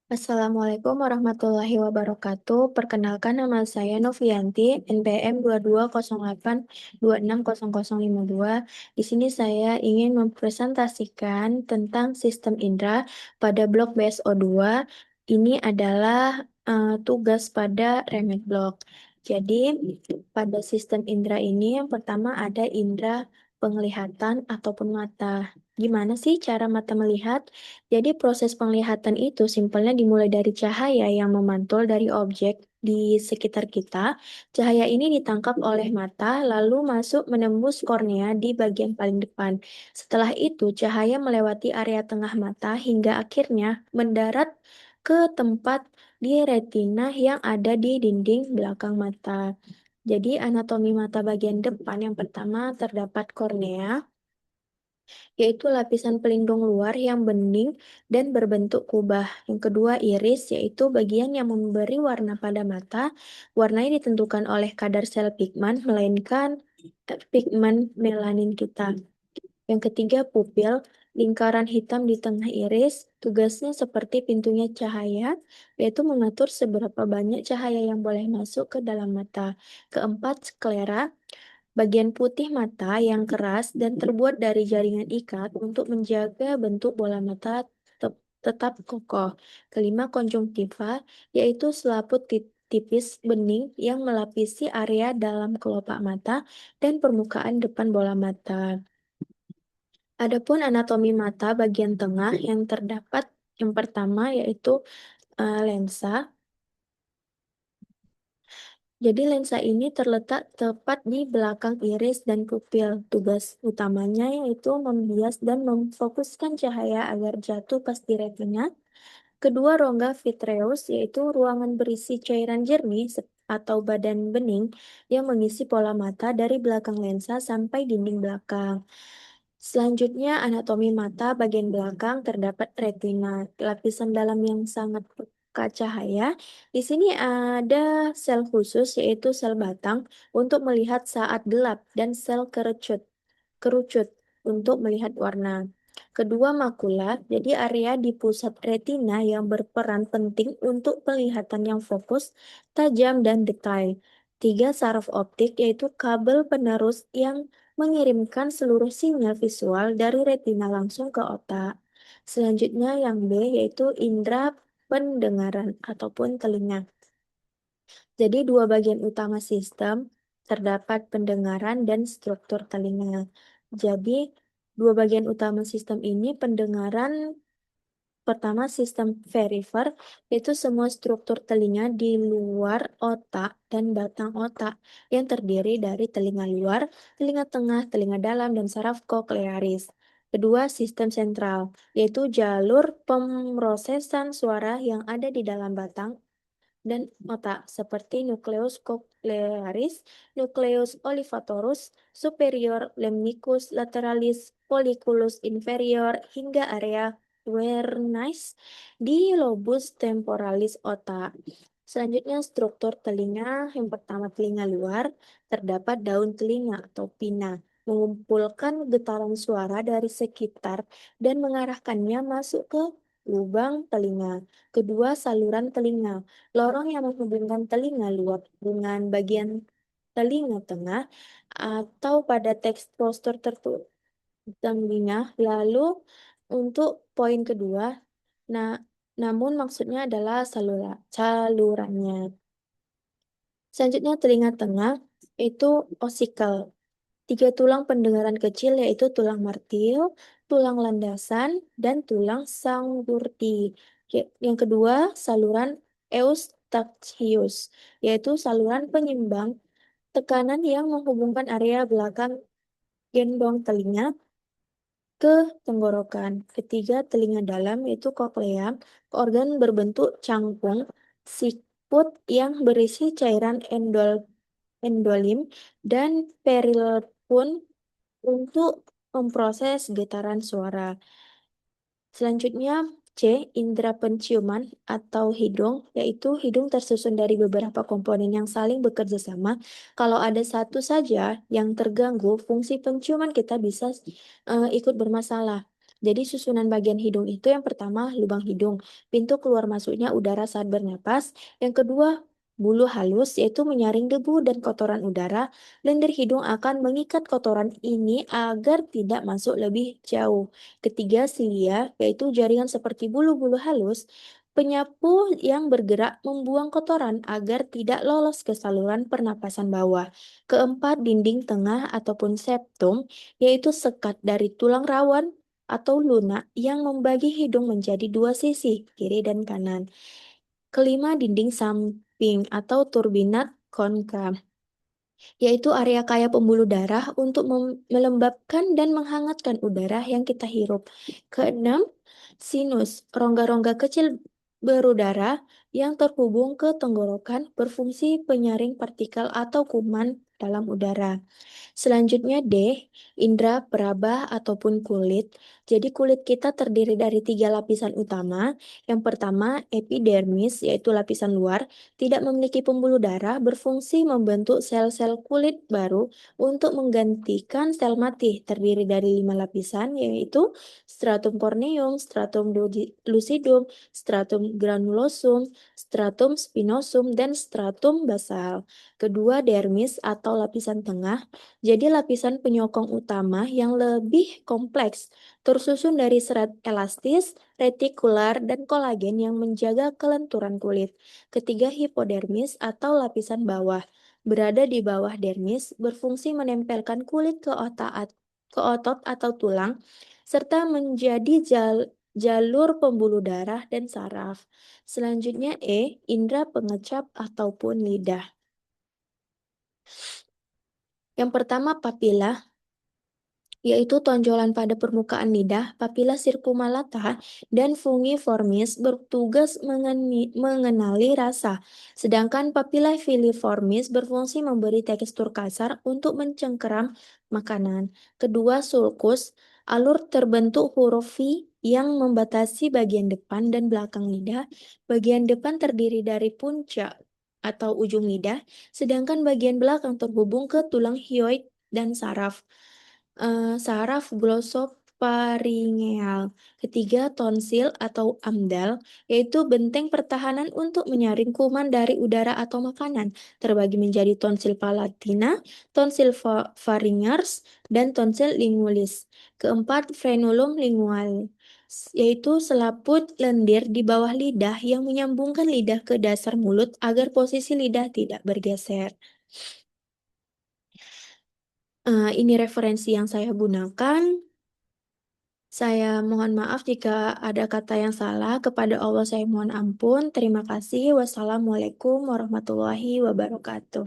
Assalamualaikum warahmatullahi wabarakatuh. Perkenalkan nama saya Novianti, NPM 2208260052. Di sini saya ingin mempresentasikan tentang sistem indera pada blok BSO2. Ini adalah tugas pada Remed Block. Jadi, pada sistem indera ini yang pertama ada indera penglihatan ataupun mata. Gimana sih cara mata melihat? Jadi proses penglihatan itu simpelnya dimulai dari cahaya yang memantul dari objek di sekitar kita. Cahaya ini ditangkap oleh mata lalu masuk menembus kornea di bagian paling depan. Setelah itu cahaya melewati area tengah mata hingga akhirnya mendarat ke tempat di retina yang ada di dinding belakang mata. Jadi anatomi mata bagian depan yang pertama terdapat kornea, yaitu lapisan pelindung luar yang bening dan berbentuk kubah. Yang kedua, iris, yaitu bagian yang memberi warna pada mata. Warnanya ditentukan oleh kadar sel pigmen, melainkan pigmen melanin kita. Yang ketiga, pupil, lingkaran hitam di tengah iris. Tugasnya seperti pintunya cahaya, yaitu mengatur seberapa banyak cahaya yang boleh masuk ke dalam mata. Keempat, sklera, bagian putih mata yang keras dan terbuat dari jaringan ikat untuk menjaga bentuk bola mata tetap kokoh. Kelima, konjungtiva, yaitu selaput tipis bening yang melapisi area dalam kelopak mata dan permukaan depan bola mata. Adapun anatomi mata bagian tengah yang terdapat yang pertama yaitu lensa. Jadi lensa ini terletak tepat di belakang iris dan pupil. Tugas utamanya yaitu membias dan memfokuskan cahaya agar jatuh pas di retina. Kedua, rongga vitreous yaitu ruangan berisi cairan jernih atau badan bening yang mengisi pola mata dari belakang lensa sampai dinding belakang. Selanjutnya, anatomi mata bagian belakang terdapat retina, lapisan dalam yang sangat peka cahaya. Di sini ada sel khusus yaitu sel batang untuk melihat saat gelap dan sel kerucut untuk melihat warna. Kedua, makula, jadi area di pusat retina yang berperan penting untuk penglihatan yang fokus, tajam, dan detail. Tiga, saraf optik, yaitu kabel penerus yang mengirimkan seluruh sinyal visual dari retina langsung ke otak. Selanjutnya yang B, yaitu indera pendengaran ataupun telinga. Jadi dua bagian utama sistem terdapat pendengaran dan struktur telinga. Jadi dua bagian utama sistem ini pendengaran pertama sistem verifer, yaitu semua struktur telinga di luar otak dan batang otak yang terdiri dari telinga luar, telinga tengah, telinga dalam, dan saraf koklearis. Kedua, sistem sentral, yaitu jalur pemrosesan suara yang ada di dalam batang dan otak seperti nukleus cochlearis, nukleus olfactorius superior, lemnicus lateralis, polliculus inferior, hingga area Wernicke di lobus temporalis otak. Selanjutnya struktur telinga, yang pertama telinga luar, terdapat daun telinga atau pina, mengumpulkan getaran suara dari sekitar dan mengarahkannya masuk ke lubang telinga. Kedua, saluran telinga, lorong yang menghubungkan telinga luar dengan bagian telinga tengah atau pada teks postur tertutup telinga. Lalu untuk poin kedua, nah namun maksudnya adalah salurannya. Selanjutnya telinga tengah itu osikel. Tiga tulang pendengaran kecil yaitu tulang martil, tulang landasan, dan tulang sanggurdi. Yang kedua, saluran eustachius, yaitu saluran penyimbang tekanan yang menghubungkan area belakang gendong telinga ke tenggorokan. Ketiga, telinga dalam yaitu koklea, organ berbentuk cangkung siput yang berisi cairan endolim dan perilpun untuk memproses getaran suara. Selanjutnya, C. Indera penciuman atau hidung, yaitu hidung tersusun dari beberapa komponen yang saling bekerja sama. Kalau ada satu saja yang terganggu, fungsi penciuman kita bisa ikut bermasalah. Jadi susunan bagian hidung itu yang pertama lubang hidung, pintu keluar masuknya udara saat bernapas. Yang kedua, bulu halus yaitu menyaring debu dan kotoran udara. Lendir hidung akan mengikat kotoran ini agar tidak masuk lebih jauh. Ketiga, silia yaitu jaringan seperti bulu-bulu halus. Penyapu yang bergerak membuang kotoran agar tidak lolos ke saluran pernapasan bawah. Keempat, dinding tengah ataupun septum, yaitu sekat dari tulang rawan atau lunak yang membagi hidung menjadi dua sisi, kiri dan kanan. Kelima, dinding samping atau turbinat konka, yaitu area kaya pembuluh darah untuk melembabkan dan menghangatkan udara yang kita hirup. Keenam, sinus, rongga-rongga kecil berudara yang terhubung ke tenggorokan berfungsi penyaring partikel atau kuman dalam udara. Selanjutnya D, indera peraba ataupun kulit. Jadi kulit kita terdiri dari tiga lapisan utama. Yang pertama, epidermis, yaitu lapisan luar, tidak memiliki pembuluh darah, berfungsi membentuk sel-sel kulit baru untuk menggantikan sel mati. Terdiri dari lima lapisan, yaitu stratum corneum, stratum lucidum, stratum granulosum, stratum spinosum, dan stratum basal. Kedua, dermis atau lapisan tengah, jadi lapisan penyokong utama yang lebih kompleks, tersusun dari serat elastis, retikular, dan kolagen yang menjaga kelenturan kulit. Ketiga, hipodermis atau lapisan bawah, berada di bawah dermis, berfungsi menempelkan kulit ke otot atau tulang, serta menjadi jalur pembuluh darah dan saraf. Selanjutnya E, indera pengecap ataupun lidah. Yang pertama papila, yaitu tonjolan pada permukaan lidah, papilla circumallata, dan fungiformis bertugas mengenali rasa, sedangkan papilla filiformis berfungsi memberi tekstur kasar untuk mencengkeram makanan. Kedua, sulcus, alur terbentuk huruf V yang membatasi bagian depan dan belakang lidah. Bagian depan terdiri dari puncak atau ujung lidah, sedangkan bagian belakang terhubung ke tulang hyoid dan saraf. Saraf glosopharyngeal. Ketiga, tonsil atau amdal, yaitu benteng pertahanan untuk menyaring kuman dari udara atau makanan, terbagi menjadi tonsil palatina, tonsil pharyngeals, dan tonsil lingualis. Keempat, frenulum lingualis, yaitu selaput lendir di bawah lidah yang menyambungkan lidah ke dasar mulut agar posisi lidah tidak bergeser. Ini referensi yang saya gunakan. Saya mohon maaf jika ada kata yang salah. Kepada Allah saya mohon ampun. Terima kasih. Wassalamualaikum warahmatullahi wabarakatuh.